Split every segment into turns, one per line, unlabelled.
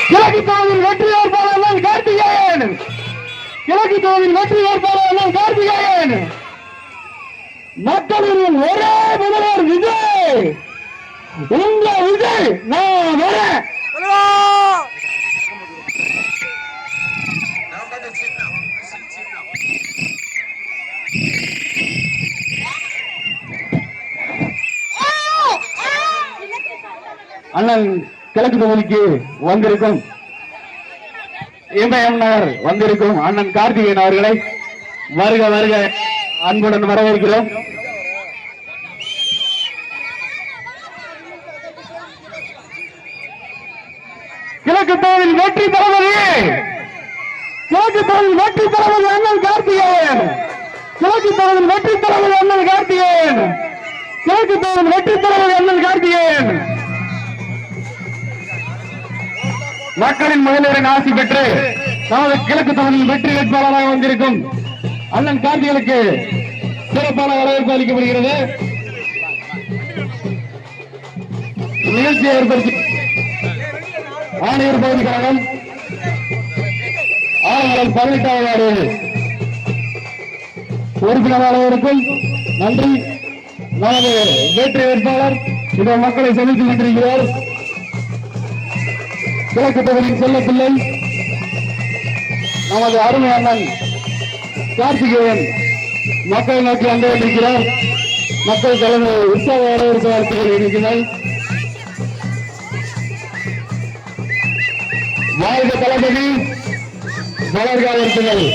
கிழக்கு தொகுதியில் வெற்றி வேட்பாளர் கார்த்திகேயன். கிழக்கு தொகுதியில் வெற்றி வேட்பாளர் கார்த்திகேயன். மக்களின் ஒரே முதல்வர் விஜய். உங்க விஜய் நான் வரேன். அண்ணன் கிழக்கு தொகுதிக்கு வந்திருக்கும் எம்எம் நகர் வந்திருக்கும் அண்ணன் கார்த்திகேயன் அவர்களை வருக வருக அன்புடன் வரவேற்கிறோம். கிழக்கு தொகுதியில் வெற்றி தளபதி, கிழக்கு தொகுதியில் வெற்றி தளபதி அண்ணன் கார்த்திகேயன். கிழக்கு தொகுதியில் வெற்றி தளபதி அண்ணன் கார்த்திகேயன். கிழக்கு தொகுதியில் வெற்றி தளபதி அண்ணன் கார்த்திகேயன். மக்களின் முதல்வரின் ஆசி பெற்று நமது கிழக்கு தொகுதியில் வெற்றி வேட்பாளராக வந்திருக்கும் அண்ணன் கார்த்திகளுக்கு சிறப்பான வரவேற்பு அளிக்கப்படுகிறது. நிகழ்ச்சியை ஏற்படுத்தி ஆணையர் பகுதி கழகம் ஆளுநர் 18வது வார்டு உறுப்பினர் அனைவருக்கும் நன்றி. நமது வெற்றி வேட்பாளர் இந்த மக்களை சந்தித்துக் கொண்டிருக்கிறார். கிழக்கு தொகுதியின் செல்ல பிள்ளை நமது அருமை அண்ணன் கார்த்திகேயன் மக்களை நோக்கி வந்து கொண்டிருக்கிறார். மக்கள் தலைமை உற்சாக வரவேற்பு வாழ்த்துக்கள் இருக்கிறார். வாழ்க தளபதி, வளர்க வாழ்த்துக்கள்.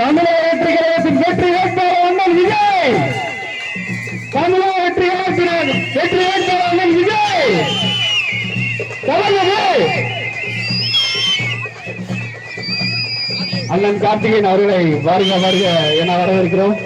தமிழக வெற்றி கழகத்தின் வெற்றி வேட்பாளர் அண்ணன் விஜய். தமிழக வெற்றி கழகத்தின் வெற்றி வேட்பாளர் அண்ணன் விஜய். அண்ணன் கார்த்திகேயன் அவர்களை வருக வருக என வரவேற்கிறோம்.